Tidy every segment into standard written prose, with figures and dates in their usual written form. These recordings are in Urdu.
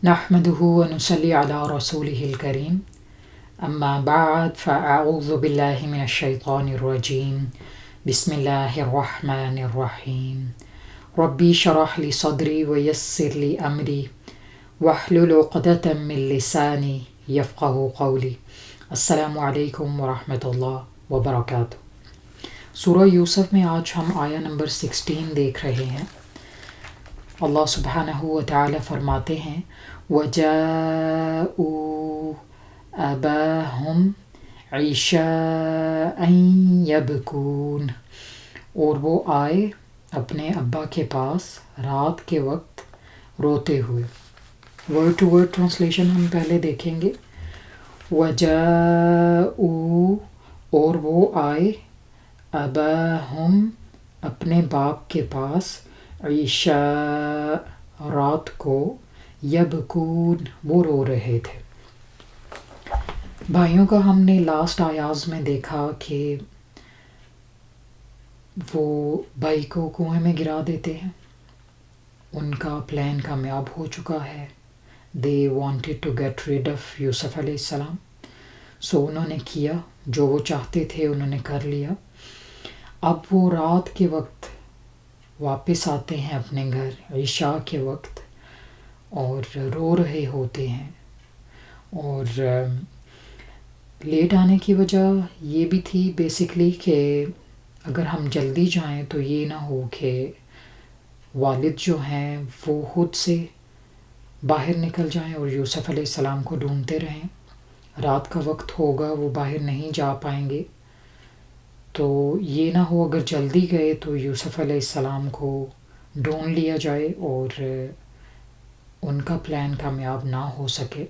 نحمده ونصلي على رسوله الكريم أما بعد فأعوذ بالله من الشيطان الرجيم بسم الله الرحمن الرحيم ربي شرح لي صدري ويسر لي أمري واحلل عقدة من لساني يفقه قولي السلام علیکم ورحمۃ اللہ وبرکاتہ۔ سورہ یوسف میں آج ہم آیا نمبر 16 دیکھ رہے ہیں۔ اللہ سبحانہ و تعالی فرماتے ہیں وَجَاءُوا أَبَاهُمْ عِشَاءً يَبْكُونَ، اور وہ آئے اپنے ابا کے پاس رات کے وقت روتے ہوئے۔ ورڈ ٹو ورڈ ٹرانسلیشن ہم پہلے دیکھیں گے۔ وَجَاءُوا، اور وہ آئے، أَبَاهُمْ، اپنے باپ کے پاس، عشاء، رات کو، یبکون، وہ رو رہے تھے۔ بھائیوں کا ہم نے لاسٹ آیاز میں دیکھا کہ وہ بھائی کو کنویں میں گرا دیتے ہیں۔ ان کا پلان کامیاب ہو چکا ہے۔ They wanted to get rid of یوسف علیہ السلام، سو انہوں نے کیا جو وہ چاہتے تھے، انہوں نے کر لیا۔ اب وہ رات کے وقت واپس آتے ہیں اپنے گھر عشاء کے وقت اور رو رہے ہوتے ہیں۔ اور لیٹ آنے کی وجہ یہ بھی تھی بیسکلی کہ اگر ہم جلدی جائیں تو یہ نہ ہو کہ والد جو ہیں وہ خود سے باہر نکل جائیں اور یوسف علیہ السلام کو ڈھونڈتے رہیں۔ رات کا وقت ہوگا، وہ باہر نہیں جا پائیں گے، تو یہ نہ ہو اگر جلدی گئے تو یوسف علیہ السلام کو ڈھونڈ لیا جائے اور ان کا پلان کامیاب نہ ہو سکے۔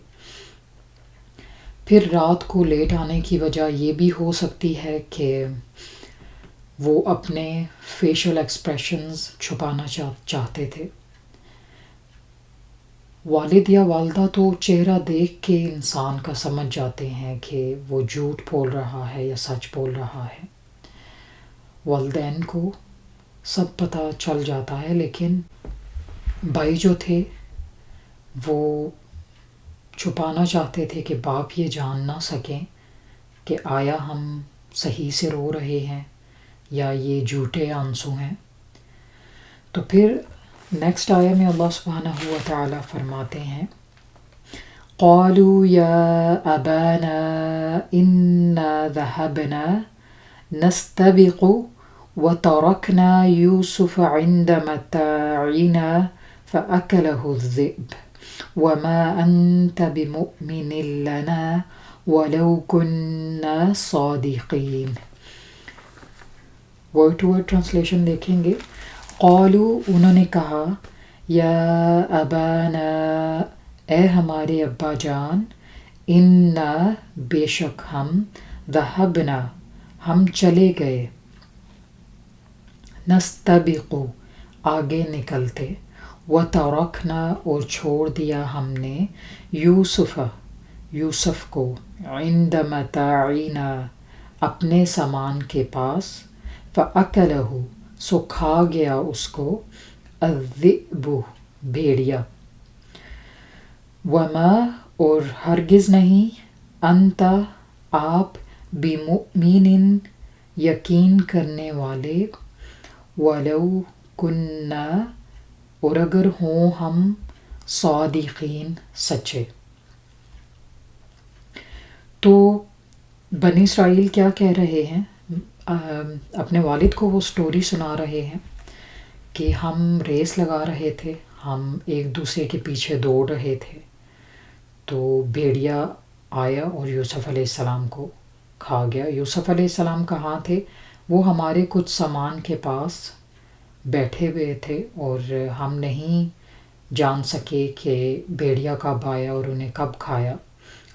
پھر رات کو لیٹ آنے کی وجہ یہ بھی ہو سکتی ہے کہ وہ اپنے فیشل ایکسپریشنز چھپانا چاہتے تھے۔ والد یا والدہ تو چہرہ دیکھ کے انسان کا سمجھ جاتے ہیں کہ وہ جھوٹ بول رہا ہے یا سچ بول رہا ہے۔ والدین کو سب پتہ چل جاتا ہے، لیکن بھائی جو تھے وہ چھپانا چاہتے تھے کہ باپ یہ جان نہ سکیں کہ آیا ہم صحیح سے رو رہے ہیں یا یہ جھوٹے آنسو ہیں۔ تو پھر نیکسٹ آیا میں اللہ سبحانہ و تعالی فرماتے ہیں قالوا یا ابانا انا ذهبنا نستبق وتركنا يوسف عند متاعنا فأكله الذئب وما أنت بمؤمن لنا ولو كنا صادقين۔ ورڈ ٹو ورڈ ٹرانسلیشن دیکھیں گے۔ قالو، انہوں نے کہا، یا ابانا، اے ہمارے ابا جان، انا، بے شک ہم، ذہبنا، ہم چلے گئے، نستبق، آگے نکلتے، وترکنا، اور چھوڑ دیا ہم نے، یوسف کو، عند متاعنا، اپنے سامان کے پاس، فأکلہ، سو کھا گیا اس کو، الذئب، بھیڑیا، وما، اور ہرگز نہیں، انت، آپ، بمؤمن، یقین کرنے والے، ولو کننا، اور اگر ہوں ہم، صادقین، سچے۔ تو بنی اسرائیل کیا کہہ رہے ہیں؟ اپنے والد کو وہ سٹوری سنا رہے ہیں کہ ہم ریس لگا رہے تھے، ہم ایک دوسرے کے پیچھے دوڑ رہے تھے، تو بھیڑیا آیا اور یوسف علیہ السلام کو کھا گیا۔ یوسف علیہ السلام کہاں تھے؟ وہ ہمارے کچھ سامان کے پاس بیٹھے ہوئے تھے اور ہم نہیں جان سکے کہ بھیڑیا کب آیا اور انہیں کب کھایا،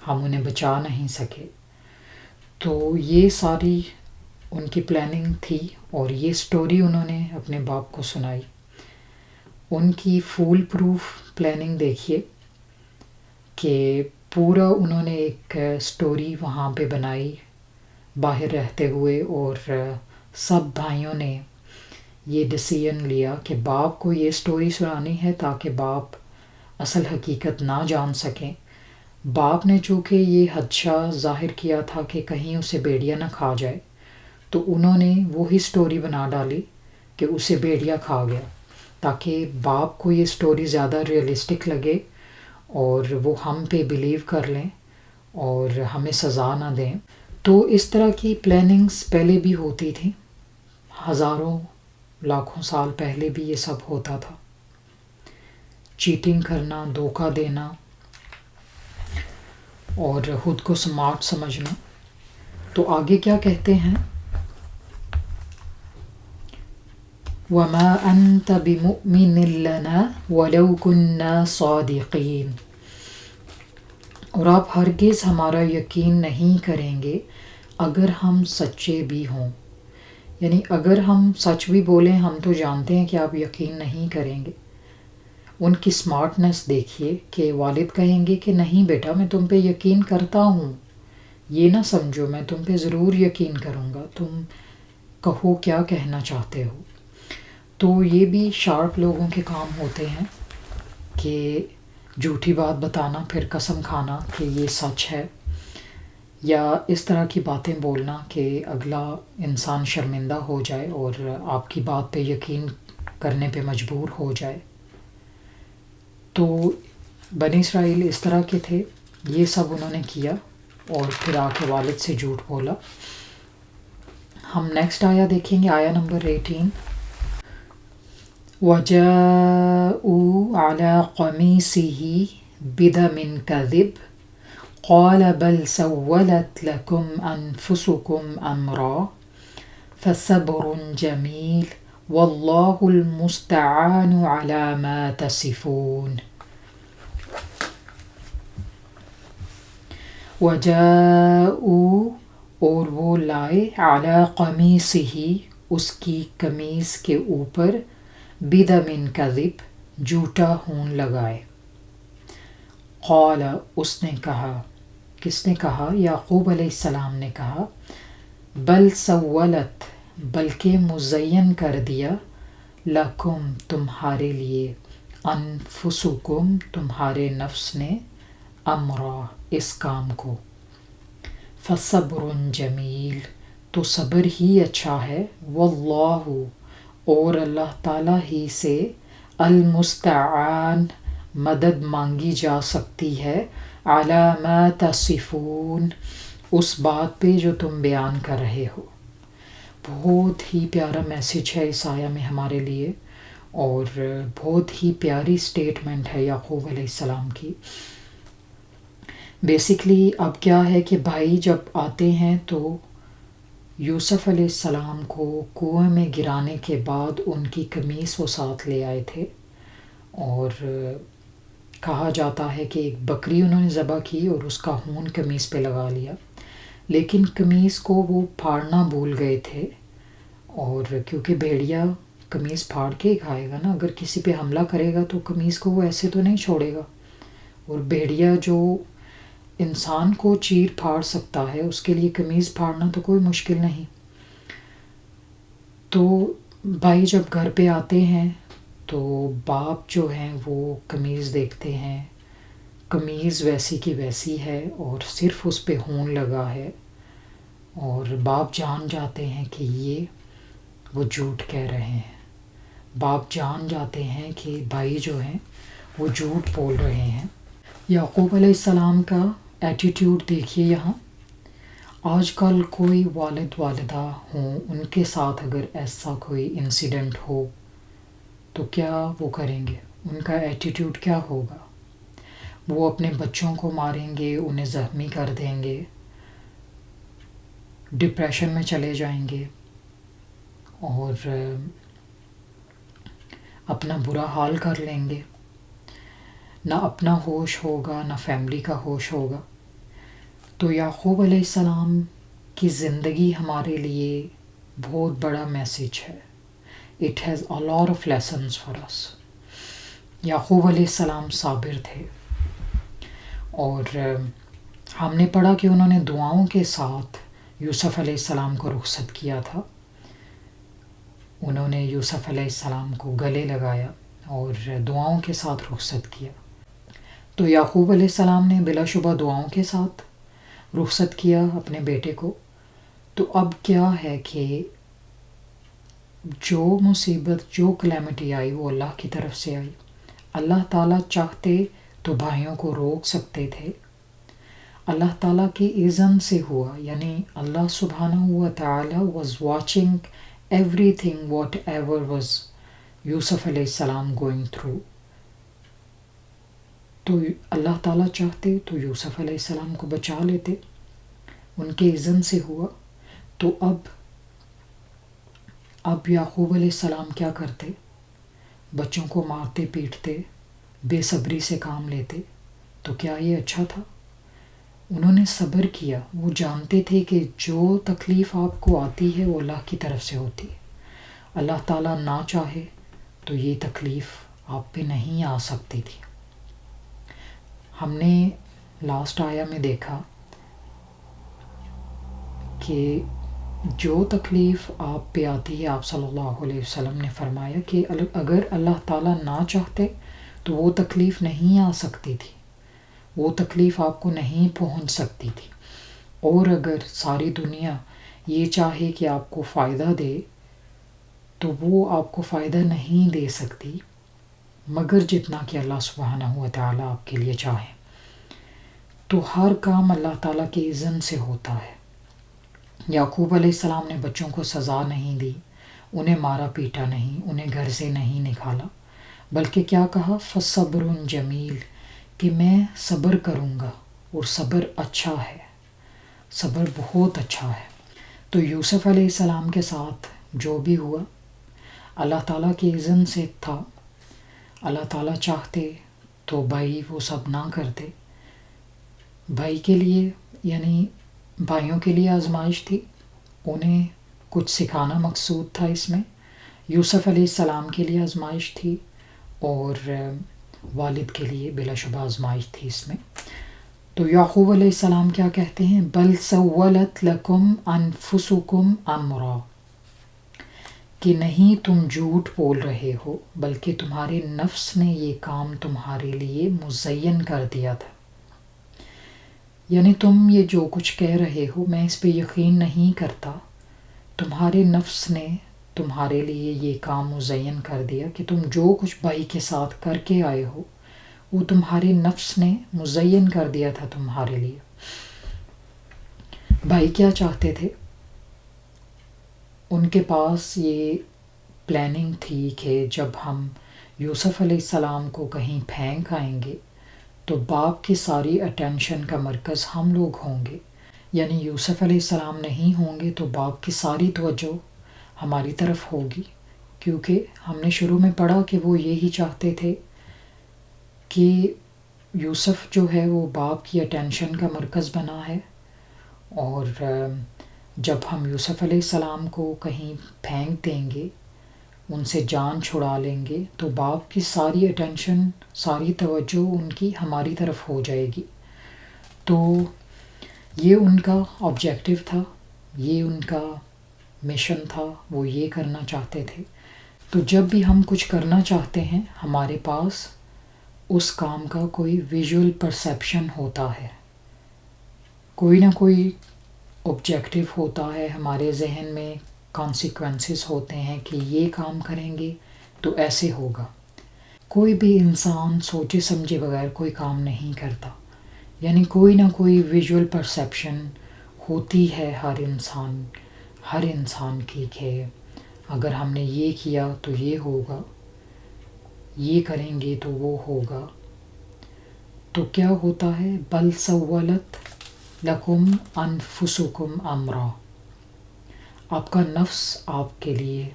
ہم انہیں بچا نہیں سکے۔ تو یہ ساری ان کی پلاننگ تھی اور یہ سٹوری انہوں نے اپنے باپ کو سنائی۔ ان کی فول پروف پلاننگ دیکھیے کہ پورا انہوں نے ایک سٹوری وہاں پہ بنائی باہر رہتے ہوئے، اور سب بھائیوں نے یہ ڈیسیژن لیا کہ باپ کو یہ سٹوری سنانی ہے تاکہ باپ اصل حقیقت نہ جان سکیں. باپ نے چونکہ یہ خدشہ ظاہر کیا تھا کہ کہیں اسے بھیڑیا نہ کھا جائے، تو انہوں نے وہی سٹوری بنا ڈالی کہ اسے بھیڑیا کھا گیا، تاکہ باپ کو یہ سٹوری زیادہ ریئلسٹک لگے اور وہ ہم پہ بلیو کر لیں اور ہمیں سزا نہ دیں. تو اس طرح کی پلاننگز پہلے بھی ہوتی تھیں، ہزاروں لاکھوں سال پہلے بھی یہ سب ہوتا تھا. چیٹنگ کرنا، دھوکہ دینا اور خود کو سمارٹ سمجھنا. تو آگے کیا کہتے ہیں؟ وَمَا أَنْتَ بِمُؤْمِنٍ لَنَا وَلَوْ كُنَّا صَادِقِينَ. اور آپ ہرگز ہمارا یقین نہیں کریں گے اگر ہم سچے بھی ہوں. یعنی اگر ہم سچ بھی بولیں ہم تو جانتے ہیں کہ آپ یقین نہیں کریں گے. ان کی سمارٹنس دیکھیے کہ والد کہیں گے کہ نہیں بیٹا میں تم پہ یقین کرتا ہوں، یہ نہ سمجھو میں تم پہ ضرور یقین کروں گا، تم کہو کیا کہنا چاہتے ہو. تو یہ بھی شارپ لوگوں کے کام ہوتے ہیں کہ جھوٹی بات بتانا پھر قسم کھانا کہ یہ سچ ہے، یا اس طرح کی باتیں بولنا کہ اگلا انسان شرمندہ ہو جائے اور آپ کی بات پہ یقین کرنے پہ مجبور ہو جائے. تو بنی اسرائیل اس طرح کے تھے، یہ سب انہوں نے کیا اور پھر آ کے والد سے جھوٹ بولا. ہم نیکسٹ آیا دیکھیں گے، آیا نمبر 18. وَجَاءُوا عَلَىٰ قَمِيصِهِ بِدَمٍ كَذِبٍ قَالَ بَلْ سَوَّلَتْ لَكُمْ أَنفُسُكُمْ أَمْرًا فَصَبْرٌ جَمِيلٌ وَاللَّهُ الْمُسْتَعَانُ عَلَىٰ مَا تَصِفُونَ. وَجَاءُوا اور وہ لائے، عَلَىٰ قَمِيصِهِ اس کی قمیص کے اوپر، بِدَمٍ كَذِبٍ جھوٹا خون لگائے. قال اس نے کہا، کس نے کہا؟ یعقوب علیہ السلام نے کہا، بل سولت بلکہ مزین کر دیا، لکم تمہارے لیے، انفسکم تمہارے نفس نے، امرا اس کام کو، فصبر جمیل تو صبر ہی اچھا ہے، واللہ اور اللہ تعالیٰ ہی سے، المستعان مدد مانگی جا سکتی ہے، علی ما تصفون اس بات پہ جو تم بیان کر رہے ہو. بہت ہی پیارا میسج ہے اس آیا میں ہمارے لیے، اور بہت ہی پیاری سٹیٹمنٹ ہے یعقوب علیہ السلام کی. بیسکلی اب کیا ہے کہ بھائی جب آتے ہیں تو یوسف علیہ السلام کو کنویں میں گرانے کے بعد ان کی قمیص وہ ساتھ لے آئے تھے، اور کہا جاتا ہے کہ ایک بکری انہوں نے ذبح کی اور اس کا خون قمیص پہ لگا لیا، لیکن قمیص کو وہ پھاڑنا بھول گئے تھے. اور کیونکہ بھیڑیا قمیص پھاڑ کے ہی کھائے گا نا، اگر کسی پہ حملہ کرے گا تو قمیص کو وہ ایسے تو نہیں چھوڑے گا. اور بھیڑیا جو انسان کو چیر پھاڑ سکتا ہے اس کے لیے قمیص پھاڑنا تو کوئی مشکل نہیں. تو بھائی جب گھر پہ آتے ہیں تو باپ جو ہیں وہ قمیص دیکھتے ہیں، قمیص ویسی کی ویسی ہے اور صرف اس پہ خون لگا ہے، اور باپ جان جاتے ہیں کہ یہ وہ جھوٹ کہہ رہے ہیں. باپ جان جاتے ہیں کہ بھائی جو ہیں وہ جھوٹ بول رہے ہیں. یعقوب علیہ السلام کا ایٹیٹیوڈ دیکھیے یہاں. آج کل کوئی والد والدہ ہوں، ان کے ساتھ اگر ایسا کوئی انسیڈنٹ ہو تو کیا وہ کریں گے؟ ان کا ایٹیٹیوڈ کیا ہوگا؟ وہ اپنے بچوں کو ماریں گے، انہیں زخمی کر دیں گے، ڈپریشن میں چلے جائیں گے اور اپنا برا حال کر لیں گے. نہ اپنا ہوش ہوگا نہ فیملی کا ہوش ہوگا. تو یعقوب علیہ السلام کی زندگی ہمارے لیے بہت بڑا میسج ہے. It has a lot of lessons for us. یعقوب علیہ السلام صابر تھے، اور ہم نے پڑھا کہ انہوں نے دعاؤں کے ساتھ یوسف علیہ السلام کو رخصت کیا تھا. انہوں نے یوسف علیہ السلام کو گلے لگایا اور دعاؤں کے ساتھ رخصت کیا. تو یعقوب علیہ السلام نے بلا شبہ دعاؤں کے ساتھ رخصت کیا اپنے بیٹے کو. تو اب کیا ہے کہ جو مصیبت جو کلیمٹی آئی وہ اللہ کی طرف سے آئی. اللہ تعالیٰ چاہتے تو بھائیوں کو روک سکتے تھے. اللہ تعالیٰ کی اذن سے ہوا، یعنی اللہ سبحانہ و تعالیٰ was watching everything whatever was یوسف علیہ السلام گوئنگ تھرو. تو اللہ تعالیٰ چاہتے تو یوسف علیہ السلام کو بچا لیتے، ان کے اذن سے ہوا. تو اب یعقوب علیہ السلام کیا کرتے؟ بچوں کو مارتے پیٹتے، بے صبری سے کام لیتے. تو کیا یہ اچھا تھا؟ انہوں نے صبر کیا. وہ جانتے تھے کہ جو تکلیف آپ کو آتی ہے وہ اللہ کی طرف سے ہوتی ہے. اللہ تعالیٰ نہ چاہے تو یہ تکلیف آپ پہ نہیں آ سکتی تھی. ہم نے لاسٹ آیا میں دیکھا کہ جو تکلیف آپ پہ آتی ہے، آپ صلی اللہ علیہ وسلم نے فرمایا کہ اگر اللہ تعالیٰ نہ چاہتے تو وہ تکلیف نہیں آ سکتی تھی، وہ تکلیف آپ کو نہیں پہنچ سکتی تھی. اور اگر ساری دنیا یہ چاہے کہ آپ کو فائدہ دے تو وہ آپ کو فائدہ نہیں دے سکتی مگر جتنا کہ اللہ سبحانہ و تعالیٰ آپ کے لیے چاہے. تو ہر کام اللہ تعالیٰ کے اذن سے ہوتا ہے. یعقوب علیہ السلام نے بچوں کو سزا نہیں دی، انہیں مارا پیٹا نہیں، انہیں گھر سے نہیں نکالا، بلکہ کیا کہا؟ فَصَبْرٌ جمیل، کہ میں صبر کروں گا، اور صبر اچھا ہے، صبر بہت اچھا ہے. تو یوسف علیہ السلام کے ساتھ جو بھی ہوا اللہ تعالیٰ کے اذن سے تھا. اللہ تعالیٰ چاہتے تو بھائی وہ سب نہ کرتے. بھائی کے لیے، یعنی بھائیوں کے لیے آزمائش تھی، انہیں کچھ سکھانا مقصود تھا اس میں. یوسف علیہ السلام کے لیے آزمائش تھی، اور والد کے لیے بلا شبہ آزمائش تھی اس میں. تو یعقوب علیہ السلام کیا کہتے ہیں؟ بل سولت لکم انفسکم امرا، کہ نہیں تم جھوٹ بول رہے ہو بلکہ تمہارے نفس نے یہ کام تمہارے لیے مزین کر دیا تھا. یعنی تم یہ جو کچھ کہہ رہے ہو میں اس پہ یقین نہیں کرتا، تمہارے نفس نے تمہارے لیے یہ کام مزین کر دیا کہ تم جو کچھ بھائی کے ساتھ کر کے آئے ہو وہ تمہارے نفس نے مزین کر دیا تھا تمہارے لیے. بھائی کیا چاہتے تھے؟ ان کے پاس یہ پلاننگ تھی کہ جب ہم یوسف علیہ السلام کو کہیں پھینک آئیں گے تو باپ کی ساری اٹینشن کا مرکز ہم لوگ ہوں گے. یعنی یوسف علیہ السلام نہیں ہوں گے تو باپ کی ساری توجہ ہماری طرف ہوگی، کیونکہ ہم نے شروع میں پڑھا کہ وہ یہی چاہتے تھے کہ یوسف جو ہے وہ باپ کی اٹینشن کا مرکز بنا ہے، اور جب ہم یوسف علیہ السلام کو کہیں پھینک دیں گے، ان سے جان چھڑا لیں گے، تو باپ کی ساری اٹینشن، ساری توجہ ان کی ہماری طرف ہو جائے گی. تو یہ ان کا آبجیکٹو تھا، یہ ان کا مشن تھا، وہ یہ کرنا چاہتے تھے. تو جب بھی ہم کچھ کرنا چاہتے ہیں ہمارے پاس اس کام کا کوئی ویژول پرسیپشن ہوتا ہے، کوئی نہ کوئی آبجیکٹو ہوتا ہے ہمارے ذہن میں، کانسیکوینسز ہوتے ہیں کہ یہ کام کریں گے تو ایسے ہوگا. کوئی بھی انسان سوچے سمجھے بغیر کوئی کام نہیں کرتا، یعنی کوئی نہ کوئی ویژول پرسیپشن ہوتی ہے ہر انسان کی کہ اگر ہم نے یہ کیا تو یہ ہوگا، یہ کریں گے تو وہ ہوگا. تو کیا ہوتا ہے؟ بل سولت لکم انفسکم امرا، آپ کا نفس آپ کے لیے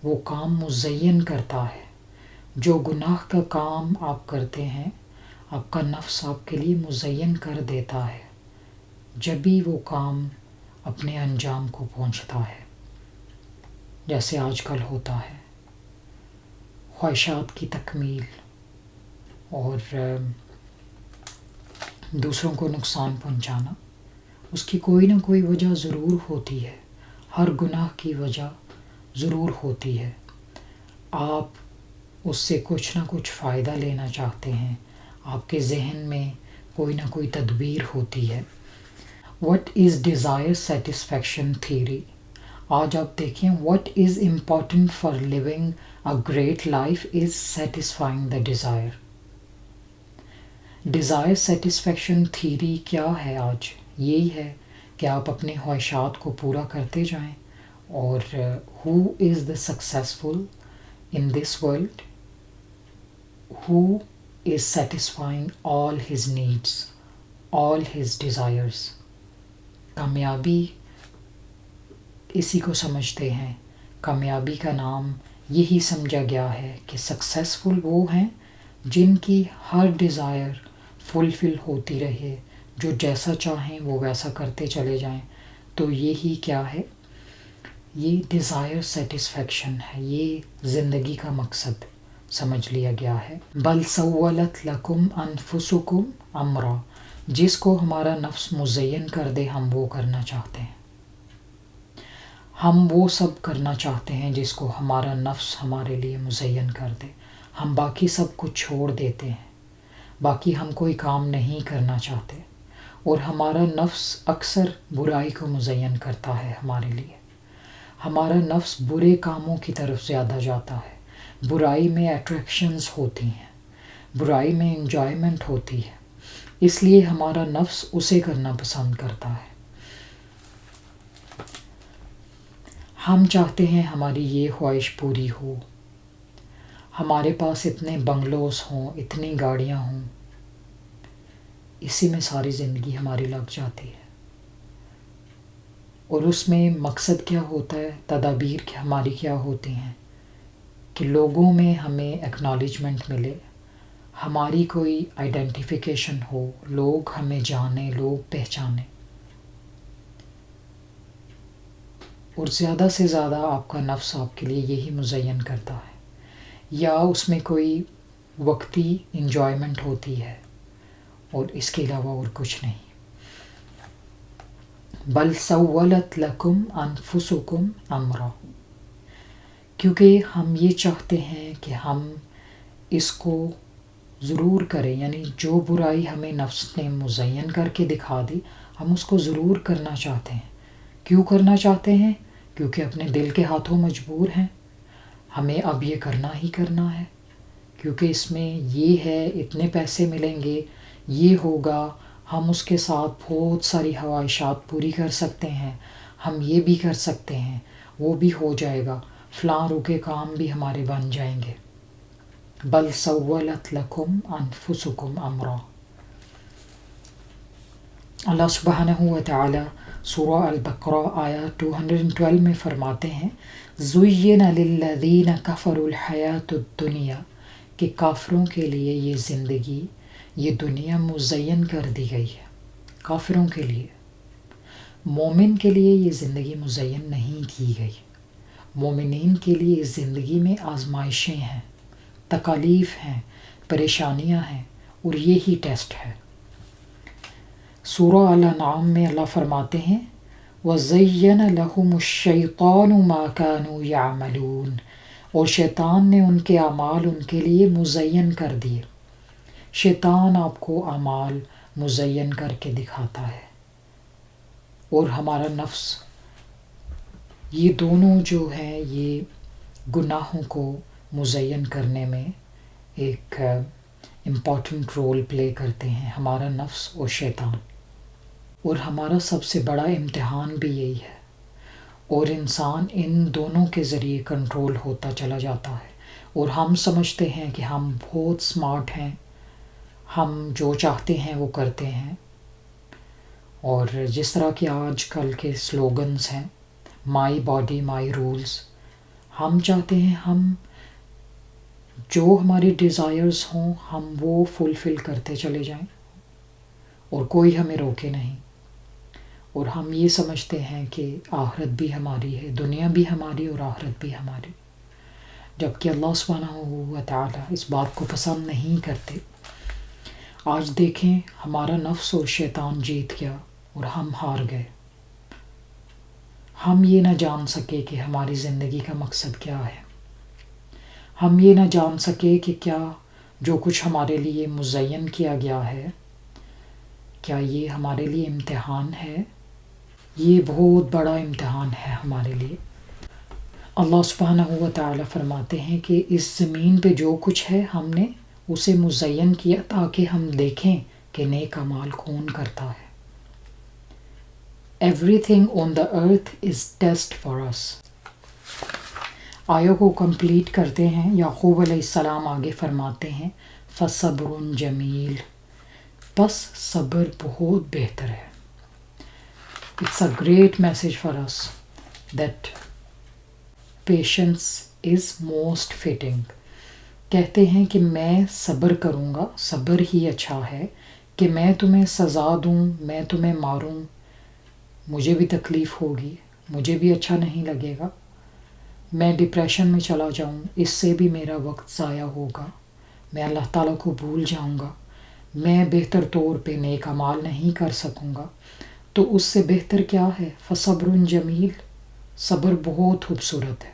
وہ کام مزین کرتا ہے. جو گناہ کا کام آپ کرتے ہیں آپ کا نفس آپ کے لیے مزین کر دیتا ہے جب بھی وہ کام اپنے انجام کو پہنچتا ہے. جیسے آج کل ہوتا ہے خواہشات کی تکمیل اور دوسروں کو نقصان پہنچانا، اس کی کوئی نہ کوئی وجہ ضرور ہوتی ہے. ہر گناہ کی وجہ ضرور ہوتی ہے. آپ اس سے کچھ نہ کچھ فائدہ لینا چاہتے ہیں، آپ کے ذہن میں کوئی نہ کوئی تدبیر ہوتی ہے۔ What is desire satisfaction theory. آج آپ دیکھیں what is important for living a great life is satisfying the desire. Desire satisfaction theory کیا ہے آج؟ یہی ہے کہ آپ اپنی خواہشات کو پورا کرتے جائیں، اور ہو از the successful in this world who is satisfying all his needs, all his desires۔ کامیابی اسی کو سمجھتے ہیں، کامیابی کا نام یہی سمجھا گیا ہے کہ سکسیزفل وہ ہیں جن کی ہر ڈیزائر فلفل ہوتی رہے، جو جیسا چاہیں وہ ویسا کرتے چلے جائیں۔ تو یہی کیا ہے؟ یہ ڈیزائر سیٹسفیکشن ہے، یہ زندگی کا مقصد سمجھ لیا گیا ہے۔ بل سولت لکم انفسکم امرا، جس کو ہمارا نفس مزین کر دے ہم وہ کرنا چاہتے ہیں۔ ہم وہ سب کرنا چاہتے ہیں جس کو ہمارا نفس ہمارے لیے مزین کر دے۔ ہم باقی سب کو چھوڑ دیتے ہیں، باقی ہم کوئی کام نہیں کرنا چاہتے، اور ہمارا نفس اکثر برائی کو مزین کرتا ہے ہمارے لیے۔ ہمارا نفس برے کاموں کی طرف زیادہ جاتا ہے، برائی میں اٹریکشنز ہوتی ہیں، برائی میں انجوائمنٹ ہوتی ہے، اس لیے ہمارا نفس اسے کرنا پسند کرتا ہے۔ ہم چاہتے ہیں ہماری یہ خواہش پوری ہو، ہمارے پاس اتنے بنگلوز ہوں، اتنی گاڑیاں ہوں، اسی میں ساری زندگی ہماری لگ جاتی ہے۔ اور اس میں مقصد کیا ہوتا ہے؟ تدابیر ہماری کیا ہوتی ہیں کہ لوگوں میں ہمیں ایکنالجمنٹ ملے، ہماری کوئی آئیڈینٹیفیکیشن ہو، لوگ ہمیں جانیں، لوگ پہچانیں۔ اور زیادہ سے زیادہ آپ کا نفس آپ کے لیے یہی مزین کرتا ہے، یا اس میں کوئی وقتی انجوائمنٹ ہوتی ہے، اور اس کے علاوہ اور کچھ نہیں۔ بل سولت لکم انفسکم امرا، کیونکہ ہم یہ چاہتے ہیں کہ ہم اس کو ضرور کریں، یعنی جو برائی ہمیں نفس نے مزین کر کے دکھا دی ہم اس کو ضرور کرنا چاہتے ہیں۔ کیوں کرنا چاہتے ہیں؟ کیونکہ اپنے دل کے ہاتھوں مجبور ہیں، ہمیں اب یہ کرنا ہی کرنا ہے، کیونکہ اس میں یہ ہے، اتنے پیسے ملیں گے، یہ ہوگا، ہم اس کے ساتھ بہت ساری خواہشات پوری کر سکتے ہیں، ہم یہ بھی کر سکتے ہیں، وہ بھی ہو جائے گا، فلاں روکے کام بھی ہمارے بن جائیں گے۔ بل سولت لکم انفسکم امرا۔ اللہ سبحانہ و تعالی سورہ البقرہ آیا 212 میں فرماتے ہیں زُیِّنَ لِلَّذِینَ كَفَرُوا الْحَیَاةُ الدُّنْیَا، کہ کافروں کے لیے یہ زندگی، یہ دنیا مزین کر دی گئی ہے۔ کافروں کے لیے، مومن کے لیے یہ زندگی مزین نہیں کی گئی۔ مومنین کے لیے اس زندگی میں آزمائشیں ہیں، تکالیف ہیں، پریشانیاں ہیں، اور یہی ٹیسٹ ہے۔ سورہ الانعام میں اللہ فرماتے ہیں وَزَيَّنَ لَهُمُ الشَّيْطَانُ مَا كَانُوا يَعْمَلُونَ، اور شیطان نے ان کے اعمال ان کے لیے مزین کر دیے۔ شیطان آپ کو اعمال مزین کر کے دکھاتا ہے، اور ہمارا نفس، یہ دونوں جو ہیں یہ گناہوں کو مزین کرنے میں ایک امپورٹنٹ رول پلے کرتے ہیں، ہمارا نفس اور شیطان۔ اور ہمارا سب سے بڑا امتحان بھی یہی ہے، اور انسان ان دونوں کے ذریعے کنٹرول ہوتا چلا جاتا ہے، اور ہم سمجھتے ہیں کہ ہم بہت سمارٹ ہیں، ہم جو چاہتے ہیں وہ کرتے ہیں۔ اور جس طرح کہ آج کل کے سلوگنز ہیں مائی باڈی مائی رولز، ہم چاہتے ہیں ہم جو ہماری ڈیزائرز ہوں ہم وہ فلفل کرتے چلے جائیں، اور کوئی ہمیں روکے نہیں۔ اور ہم یہ سمجھتے ہیں کہ آخرت بھی ہماری ہے، دنیا بھی ہماری اور آخرت بھی ہماری، جبکہ اللہ سبحانہ و تعالیٰ اس بات کو پسند نہیں کرتے۔ آج دیکھیں ہمارا نفس اور شیطان جیت گیا اور ہم ہار گئے۔ ہم یہ نہ جان سکے کہ ہماری زندگی کا مقصد کیا ہے، ہم یہ نہ جان سکے کہ کیا جو کچھ ہمارے لیے مزین کیا گیا ہے، کیا یہ ہمارے لیے امتحان ہے؟ یہ بہت بڑا امتحان ہے ہمارے لیے۔ اللہ سبحانہ و تعالیٰ فرماتے ہیں کہ اس زمین پہ جو کچھ ہے ہم نے اسے مزین کیا تاکہ ہم دیکھیں کہ نیک اعمال کون کرتا ہے۔ Everything on the earth is test for us۔ آیہ کو کمپلیٹ کرتے ہیں۔ یعقوب علیہ السلام آگے فرماتے ہیں فَصَبْرٌ جمیل، بس صبر بہت بہتر ہے۔ It's a great message for us that patience is most fitting۔ کہتے ہیں کہ میں صبر کروں گا، صبر ہی اچھا ہے کہ میں تمہیں سزا دوں، میں تمہیں ماروں، مجھے بھی تکلیف ہوگی، مجھے بھی اچھا نہیں لگے گا، میں ڈپریشن میں چلا جاؤں، اس سے بھی میرا وقت ضائع ہوگا، میں اللہ تعالیٰ کو بھول جاؤں گا، میں بہتر طور پہ نیک اعمال نہیں کر سکوں گا۔ تو اس سے بہتر کیا ہے؟ فصبر جمیل، صبر بہت خوبصورت ہے،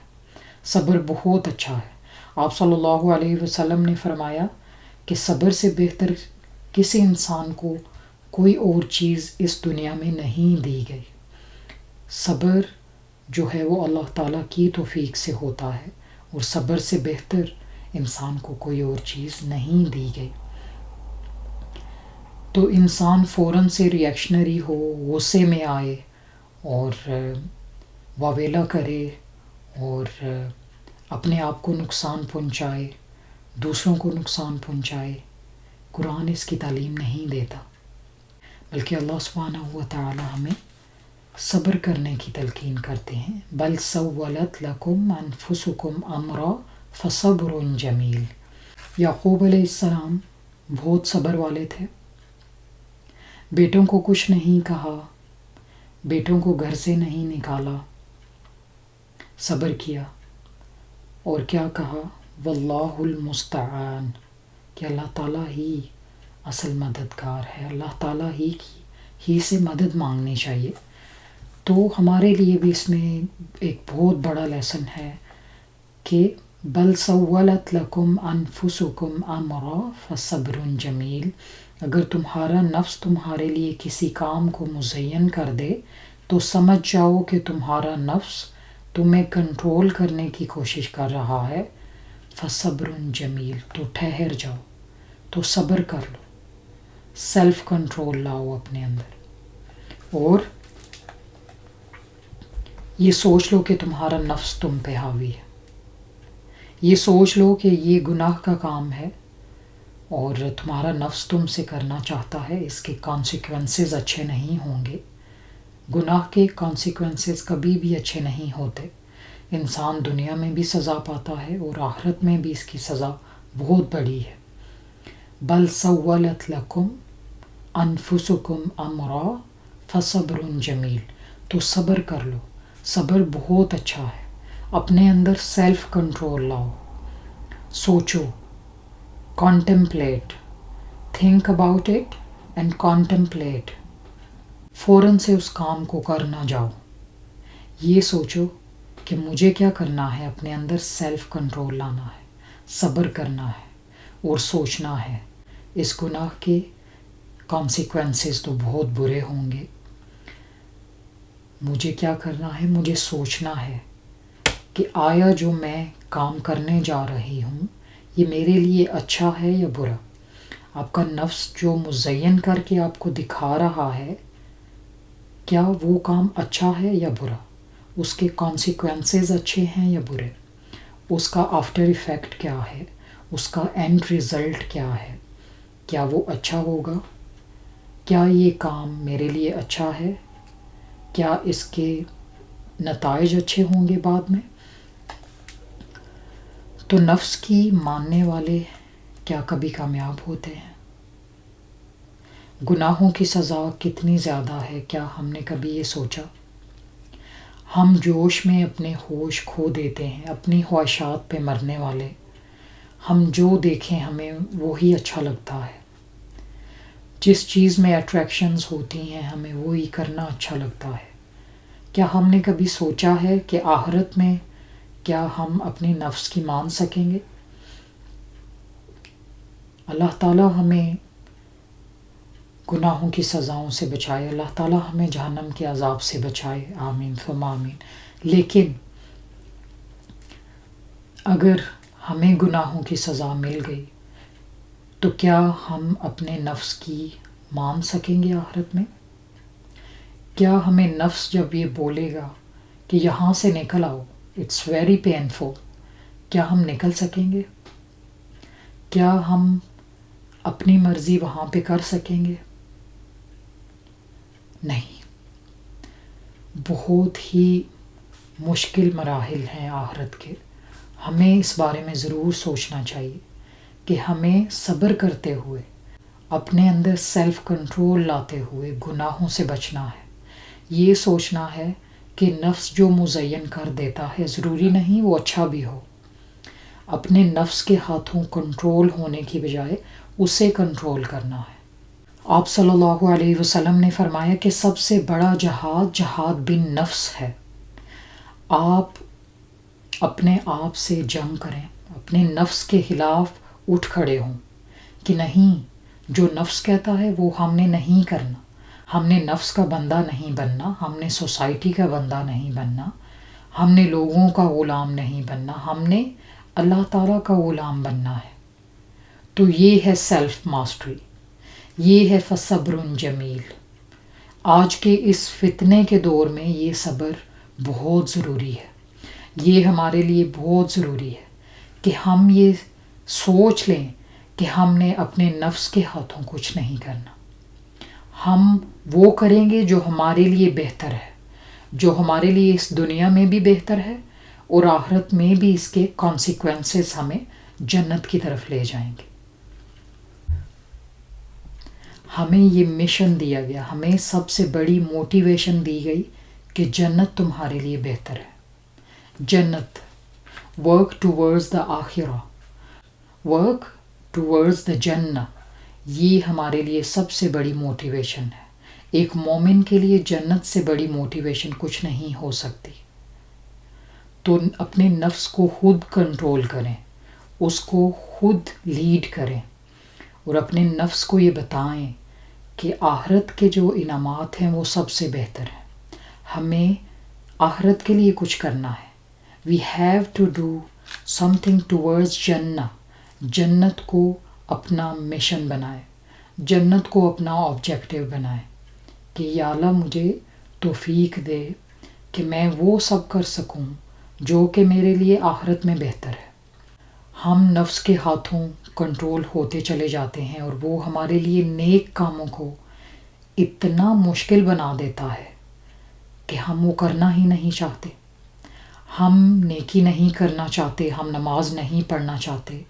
صبر بہت اچھا ہے۔ آپ صلی اللہ علیہ وسلم نے فرمایا کہ صبر سے بہتر کسی انسان کو کوئی اور چیز اس دنیا میں نہیں دی گئی۔ صبر جو ہے وہ اللہ تعالیٰ کی توفیق سے ہوتا ہے، اور صبر سے بہتر انسان کو کوئی اور چیز نہیں دی گئی۔ تو انسان فوراً سے ریئیکشنری ہو، غصے میں آئے اور واویلا کرے اور اپنے آپ کو نقصان پہنچائے، دوسروں کو نقصان پہنچائے، قرآن اس کی تعلیم نہیں دیتا، بلکہ اللہ سبحانہ و تعالی ہمیں صبر کرنے کی تلقین کرتے ہیں۔ بل سولت لکم انفسکم امرا فصبر جمیل۔ یعقوب علیہ السلام بہت صبر والے تھے، بیٹوں کو کچھ نہیں کہا، بیٹوں کو گھر سے نہیں نکالا، صبر کیا، اور کیا کہا؟ واللہ المستعان، کہ اللہ تعالیٰ ہی اصل مددگار ہے، اللہ تعالیٰ ہی سے مدد مانگنی چاہیے۔ تو ہمارے لیے بھی اس میں ایک بہت بڑا لیسن ہے کہ بل سولت لکم انفسکم امرا فصبر جمیل، اگر تمہارا نفس تمہارے لیے کسی کام کو مزین کر دے تو سمجھ جاؤ کہ تمہارا نفس تمہیں کنٹرول کرنے کی کوشش کر رہا ہے۔ فصبر جمیل، تو ٹھہر جاؤ، تو صبر کر لو، سیلف کنٹرول لاؤ اپنے اندر، اور یہ سوچ لو کہ تمہارا نفس تم پہ حاوی ہے، یہ سوچ لو کہ یہ گناہ کا کام ہے اور تمہارا نفس تم سے کرنا چاہتا ہے، اس کے کانسیکوینسز اچھے نہیں ہوں گے۔ گناہ کے کانسیکوینسز کبھی بھی اچھے نہیں ہوتے، انسان دنیا میں بھی سزا پاتا ہے اور آخرت میں بھی اس کی سزا بہت بڑی ہے۔ بل سولت لکم انفسکم امرا فصبر جمیل، تو صبر کر لو، صبر بہت اچھا ہے، اپنے اندر سیلف کنٹرول لاؤ، سوچو، contemplate, think about it and contemplate, فوراً سے اس کام کو کر نہ جاؤ، یہ سوچو کہ مجھے کیا کرنا ہے، اپنے اندر سیلف کنٹرول لانا ہے، صبر کرنا ہے اور سوچنا ہے اس گناہ کے کانسیکوینسز تو بہت برے ہوں گے۔ مجھے کیا کرنا ہے؟ مجھے سوچنا ہے کہ آیا جو میں کام کرنے جا رہی ہوں یہ میرے لیے اچھا ہے یا برا۔ آپ کا نفس جو مزین کر کے آپ کو دکھا رہا ہے، کیا وہ کام اچھا ہے یا برا، اس کے کانسیکوینسز اچھے ہیں یا برے، اس کا آفٹر ایفیکٹ کیا ہے، اس کا اینڈ ریزلٹ کیا ہے، کیا وہ اچھا ہوگا، کیا یہ کام میرے لیے اچھا ہے، کیا اس کے نتائج اچھے ہوں گے بعد میں۔ تو نفس کی ماننے والے کیا کبھی کامیاب ہوتے ہیں؟ گناہوں کی سزا کتنی زیادہ ہے، کیا ہم نے کبھی یہ سوچا؟ ہم جوش میں اپنے ہوش کھو دیتے ہیں، اپنی خواہشات پہ مرنے والے، ہم جو دیکھیں ہمیں وہی اچھا لگتا ہے، جس چیز میں اٹریکشنز ہوتی ہیں ہمیں وہی کرنا اچھا لگتا ہے۔ کیا ہم نے کبھی سوچا ہے کہ آخرت میں کیا ہم اپنے نفس کی مان سکیں گے؟ اللہ تعالیٰ ہمیں گناہوں کی سزاؤں سے بچائے، اللہ تعالیٰ ہمیں جہنم کے عذاب سے بچائے، آمین ثم آمین۔ لیکن اگر ہمیں گناہوں کی سزا مل گئی تو کیا ہم اپنے نفس کی مان سکیں گے آخرت میں؟ کیا ہمیں نفس جب یہ بولے گا کہ یہاں سے نکل آؤ، اٹس ویری پینفل، کیا ہم نکل سکیں گے؟ کیا ہم اپنی مرضی وہاں پہ کر سکیں گے؟ نہیں۔ بہت ہی مشکل مراحل ہیں آخرت کے، ہمیں اس بارے میں ضرور سوچنا چاہیے کہ ہمیں صبر کرتے ہوئے، اپنے اندر سیلف کنٹرول لاتے ہوئے گناہوں سے بچنا ہے۔ یہ سوچنا ہے کہ نفس جو مزین کر دیتا ہے ضروری نہیں وہ اچھا بھی ہو۔ اپنے نفس کے ہاتھوں کنٹرول ہونے کی بجائے اسے کنٹرول کرنا ہے۔ آپ صلی اللہ علیہ وسلم نے فرمایا کہ سب سے بڑا جہاد جہاد بن نفس ہے۔ آپ اپنے آپ سے جنگ کریں، اپنے نفس کے خلاف اٹھ کھڑے ہوں کہ نہیں، جو نفس کہتا ہے وہ ہم نے نہیں کرنا، ہم نے نفس کا بندہ نہیں بننا، ہم نے سوسائٹی کا بندہ نہیں بننا، ہم نے لوگوں کا غلام نہیں بننا، ہم نے اللہ تعالیٰ کا غلام بننا ہے۔ تو یہ ہے سیلف ماسٹری، یہ ہے فصبر جمیل۔ آج کے اس فتنے کے دور میں یہ صبر بہت ضروری ہے، یہ ہمارے لیے بہت ضروری ہے کہ ہم یہ سوچ لیں کہ ہم نے اپنے نفس کے ہاتھوں کچھ نہیں کرنا۔ ہم وہ کریں گے جو ہمارے لیے بہتر ہے، جو ہمارے لیے اس دنیا میں بھی بہتر ہے اور آخرت میں بھی اس کے کانسیکوینسز ہمیں جنت کی طرف لے جائیں گے۔ ہمیں یہ مشن دیا گیا، ہمیں سب سے بڑی موٹیویشن دی گئی کہ جنت تمہارے لیے بہتر ہے۔ جنت، ورک ٹورڈز دا آخرہ، ورک ٹورڈز دا جنہ، یہ ہمارے لیے سب سے بڑی موٹیویشن ہے۔ ایک مومن کے لیے جنت سے بڑی موٹیویشن کچھ نہیں ہو سکتی۔ تو اپنے نفس کو خود کنٹرول کریں، اس کو خود لیڈ کریں اور اپنے نفس کو یہ بتائیں کہ آخرت کے جو انعامات ہیں وہ سب سے بہتر ہیں۔ ہمیں آخرت کے لیے کچھ کرنا ہے۔ We have to do something towards جنہ، جنت کو اپنا مشن بنائے، جنت کو اپنا آبجیکٹیو بنائے کہ یا اللہ مجھے توفیق دے کہ میں وہ سب کر سکوں جو کہ میرے لیے آخرت میں بہتر ہے۔ ہم نفس کے ہاتھوں کنٹرول ہوتے چلے جاتے ہیں اور وہ ہمارے لیے نیک کاموں کو اتنا مشکل بنا دیتا ہے کہ ہم وہ کرنا ہی نہیں چاہتے۔ ہم نیکی نہیں کرنا چاہتے، ہم نماز نہیں پڑھنا چاہتے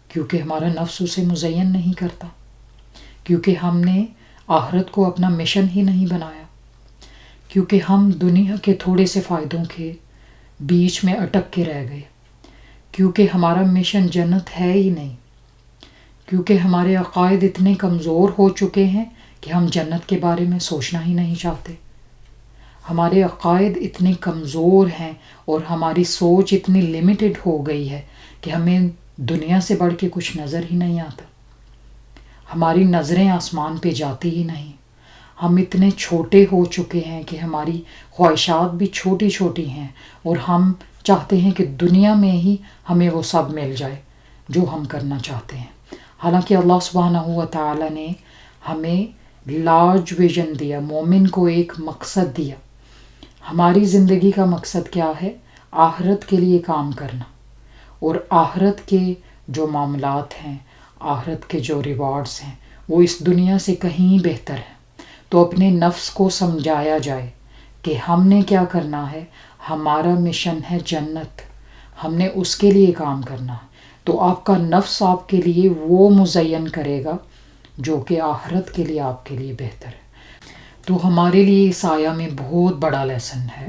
کیونکہ ہمارا نفس اسے مزین نہیں کرتا، کیونکہ ہم نے آخرت کو اپنا مشن ہی نہیں بنایا، کیونکہ ہم دنیا کے تھوڑے سے فائدوں کے بیچ میں اٹک کے رہ گئے، کیونکہ ہمارا مشن جنت ہے ہی نہیں، کیونکہ ہمارے عقائد اتنے کمزور ہو چکے ہیں کہ ہم جنت کے بارے میں سوچنا ہی نہیں چاہتے۔ ہمارے عقائد اتنے کمزور ہیں اور ہماری سوچ اتنی لیمیٹڈ ہو گئی ہے کہ ہمیں دنیا سے بڑھ کے کچھ نظر ہی نہیں آتا، ہماری نظریں آسمان پہ جاتی ہی نہیں، ہم اتنے چھوٹے ہو چکے ہیں کہ ہماری خواہشات بھی چھوٹی چھوٹی ہیں اور ہم چاہتے ہیں کہ دنیا میں ہی ہمیں وہ سب مل جائے جو ہم کرنا چاہتے ہیں۔ حالانکہ اللہ سبحانہ و تعالیٰ نے ہمیں لارج ویژن دیا، مومن کو ایک مقصد دیا۔ ہماری زندگی کا مقصد کیا ہے؟ آخرت کے لیے کام کرنا، اور آخرت کے جو معاملات ہیں، آخرت کے جو ریوارڈز ہیں وہ اس دنیا سے کہیں بہتر ہیں۔ تو اپنے نفس کو سمجھایا جائے کہ ہم نے کیا کرنا ہے، ہمارا مشن ہے جنت، ہم نے اس کے لیے کام کرنا ہے۔ تو آپ کا نفس آپ کے لیے وہ مزین کرے گا جو کہ آخرت کے لیے آپ کے لیے بہتر ہے۔ تو ہمارے لیے اس آیا میں بہت بڑا لیسن ہے،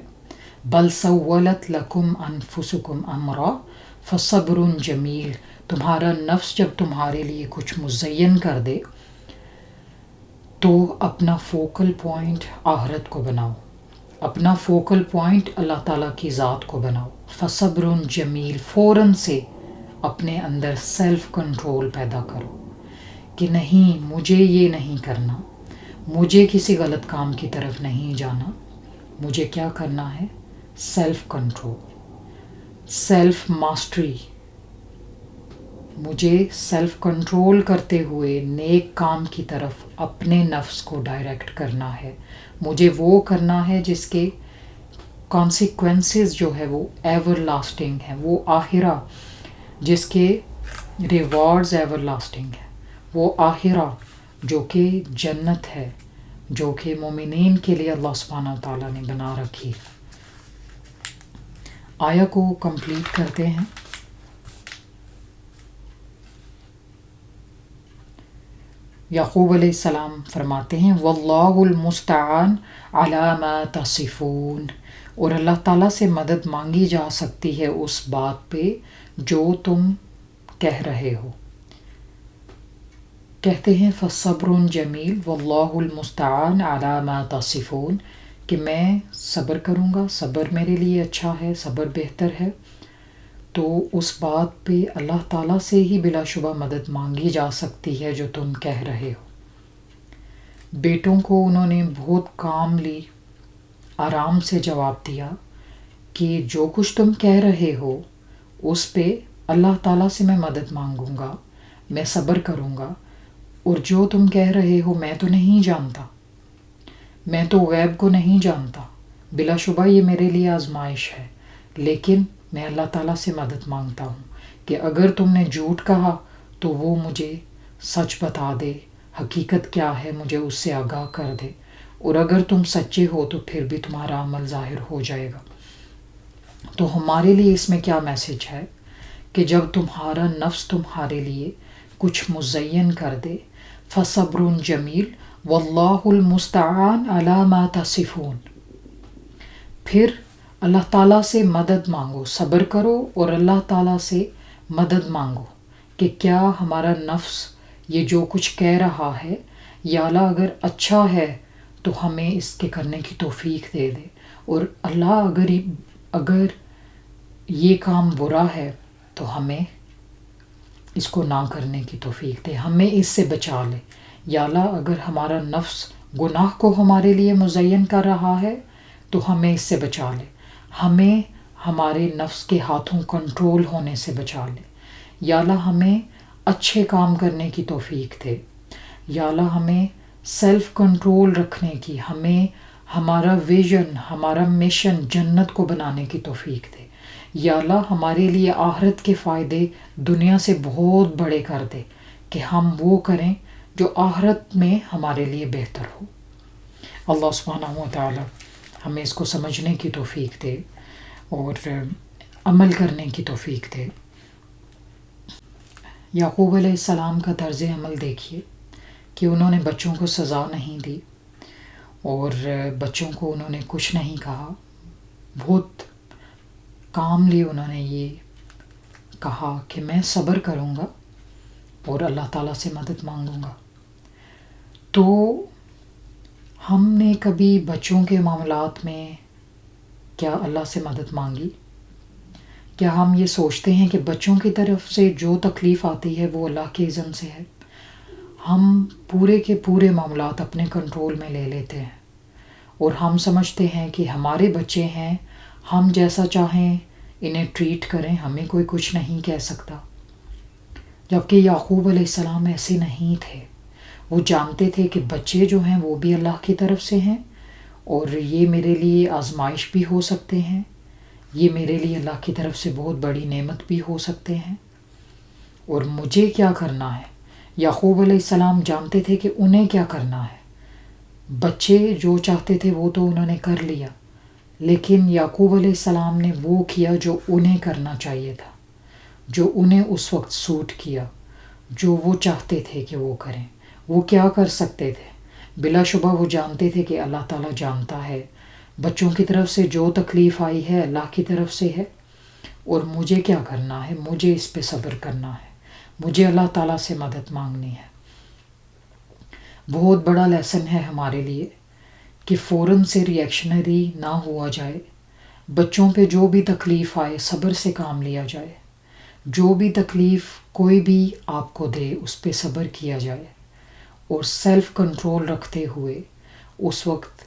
بل سولت لکم انفسکم امرا فصبر جمیل۔ تمہارا نفس جب تمہارے لیے کچھ مزین کر دے تو اپنا فوکل پوائنٹ آخرت کو بناؤ، اپنا فوکل پوائنٹ اللہ تعالیٰ کی ذات کو بناؤ۔ فصبر جمیل، فوراً سے اپنے اندر سیلف کنٹرول پیدا کرو۔ کہ نہیں مجھے یہ نہیں کرنا، مجھے کسی غلط کام کی طرف نہیں جانا، مجھے کیا کرنا ہے؟ Self control, self mastery. مجھے سیلف کنٹرول کرتے ہوئے نیک کام کی طرف اپنے نفس کو ڈائریکٹ کرنا ہے. مجھے وہ کرنا ہے جس کے کانسیکوینسز جو ہے وہ ایور لاسٹنگ ہیں، وہ آخرہ جس کے ریوارڈز ایور لاسٹنگ ہیں، وہ آخرہ جو کہ جنت ہے، جو کہ مومنین کے لیے اللہ سبحانہ و تعالیٰ نے بنا رکھی. آیا کو کمپلیٹ کرتے ہیں. یعقوب علیہ السلام فرماتے ہیں واللہ المستعان علی ما تصفون، اور اللہ تعالیٰ سے مدد مانگی جا سکتی ہے اس بات پہ جو تم کہہ رہے ہو. کہتے ہیں فصبر جمیل واللہ المستعان علی ما تصفون، کہ میں صبر کروں گا، صبر میرے لیے اچھا ہے، صبر بہتر ہے. تو اس بات پہ اللہ تعالیٰ سے ہی بلا شبہ مدد مانگی جا سکتی ہے جو تم کہہ رہے ہو. بیٹوں کو انہوں نے بہت کاملی آرام سے جواب دیا کہ جو کچھ تم کہہ رہے ہو اس پہ اللہ تعالیٰ سے میں مدد مانگوں گا، میں صبر کروں گا، اور جو تم کہہ رہے ہو میں تو نہیں جانتا، میں تو غیب کو نہیں جانتا، بلا شبہ یہ میرے لیے آزمائش ہے، لیکن میں اللہ تعالیٰ سے مدد مانگتا ہوں کہ اگر تم نے جھوٹ کہا تو وہ مجھے سچ بتا دے، حقیقت کیا ہے مجھے اس سے آگاہ کر دے، اور اگر تم سچے ہو تو پھر بھی تمہارا عمل ظاہر ہو جائے گا. تو ہمارے لیے اس میں کیا میسج ہے کہ جب تمہارا نفس تمہارے لیے کچھ مزین کر دے، فصبر جمیل واللہ المستعان علی ما تصفون، پھر اللہ تعالیٰ سے مدد مانگو، صبر کرو اور اللہ تعالیٰ سے مدد مانگو کہ کیا ہمارا نفس یہ جو کچھ کہہ رہا ہے یا اللہ اگر اچھا ہے تو ہمیں اس کے کرنے کی توفیق دے دے، اور اللہ اگر یہ کام برا ہے تو ہمیں اس کو نہ کرنے کی توفیق دے، ہمیں اس سے بچا لے. یا اللہ اگر ہمارا نفس گناہ کو ہمارے لیے مزین کر رہا ہے تو ہمیں اس سے بچا لے، ہمیں ہمارے نفس کے ہاتھوں کنٹرول ہونے سے بچا لے. یا اللہ ہمیں اچھے کام کرنے کی توفیق دے. یا اللہ ہمیں سیلف کنٹرول رکھنے کی، ہمیں ہمارا ویژن، ہمارا مشن جنت کو بنانے کی توفیق دے. یا اللہ ہمارے لیے آخرت کے فائدے دنیا سے بہت بڑے کر دے کہ ہم وہ کریں جو آخرت میں ہمارے لیے بہتر ہو. اللہ سبحانہ و تعالی ہمیں اس کو سمجھنے کی توفیق دے اور عمل کرنے کی توفیق دے. یعقوب علیہ السلام کا طرز عمل دیکھیے کہ انہوں نے بچوں کو سزا نہیں دی اور بچوں کو انہوں نے کچھ نہیں کہا، بہت کاملی انہوں نے یہ کہا کہ میں صبر کروں گا اور اللہ تعالیٰ سے مدد مانگوں گا. تو ہم نے کبھی بچوں کے معاملات میں کیا اللہ سے مدد مانگی؟ کیا ہم یہ سوچتے ہیں کہ بچوں کی طرف سے جو تکلیف آتی ہے وہ اللہ کے اذن سے ہے؟ ہم پورے کے پورے معاملات اپنے کنٹرول میں لے لیتے ہیں اور ہم سمجھتے ہیں کہ ہمارے بچے ہیں، ہم جیسا چاہیں انہیں ٹریٹ کریں، ہمیں کوئی کچھ نہیں کہہ سکتا. جبکہ یعقوب علیہ السلام ایسے نہیں تھے. وہ جانتے تھے کہ بچے جو ہیں وہ بھی اللہ کی طرف سے ہیں اور یہ میرے لیے آزمائش بھی ہو سکتے ہیں، یہ میرے لیے اللہ کی طرف سے بہت بڑی نعمت بھی ہو سکتے ہیں، اور مجھے کیا کرنا ہے. یعقوب علیہ السلام جانتے تھے کہ انہیں کیا کرنا ہے. بچے جو چاہتے تھے وہ تو انہوں نے کر لیا، لیکن یعقوب علیہ السلام نے وہ کیا جو انہیں کرنا چاہیے تھا، جو انہیں اس وقت سوٹ کیا، جو وہ چاہتے تھے کہ وہ کریں. وہ کیا کر سکتے تھے؟ بلا شبہ وہ جانتے تھے کہ اللہ تعالیٰ جانتا ہے بچوں کی طرف سے جو تکلیف آئی ہے اللہ کی طرف سے ہے، اور مجھے کیا کرنا ہے، مجھے اس پہ صبر کرنا ہے، مجھے اللہ تعالیٰ سے مدد مانگنی ہے. بہت بڑا لیسن ہے ہمارے لیے کہ فوراً سے ریئیکشنری نہ ہوا جائے. بچوں پہ جو بھی تکلیف آئے صبر سے کام لیا جائے. جو بھی تکلیف کوئی بھی آپ کو دے اس پہ صبر کیا جائے. اور سیلف کنٹرول رکھتے ہوئے اس وقت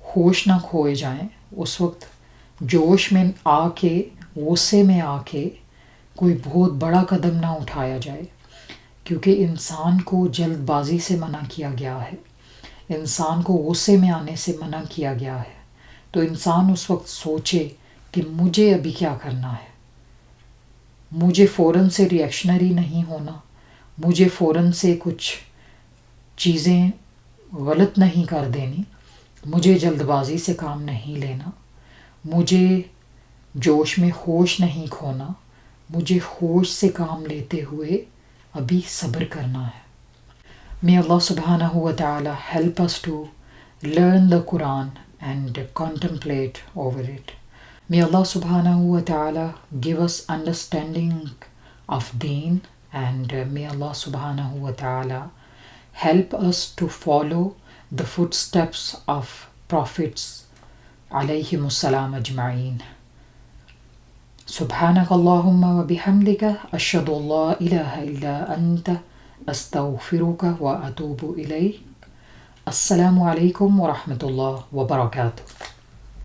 ہوش نہ کھوئے جائیں، اس وقت جوش میں آ کے، غصے میں آ کے کوئی بہت بڑا قدم نہ اٹھایا جائے، کیونکہ انسان کو جلد بازی سے منع کیا گیا ہے، انسان کو غصے میں آنے سے منع کیا گیا ہے۔ تو انسان اس وقت سوچے کہ مجھے ابھی کیا کرنا ہے، مجھے فوراً سے ریئیکشنری نہیں ہونا، مجھے فوراً سے کچھ چیزیں غلط نہیں کر دینی، مجھے جلد بازی سے کام نہیں لینا، مجھے جوش میں ہوش نہیں کھونا، مجھے ہوش سے کام لیتے ہوئے ابھی صبر کرنا ہے۔ May Allah subhanahu wa ta'ala help us to learn the Quran and contemplate over it. May Allah subhanahu wa ta'ala give us understanding of Deen, and may Allah subhanahu wa ta'ala help us to follow the footsteps of Prophets alayhimus salam ajma'een. سبحانك اللهم وبحمدك أشهد أن لا إله إلا أنت أستغفرك وأتوب إليك. السلام عليكم ورحمة الله وبركاته.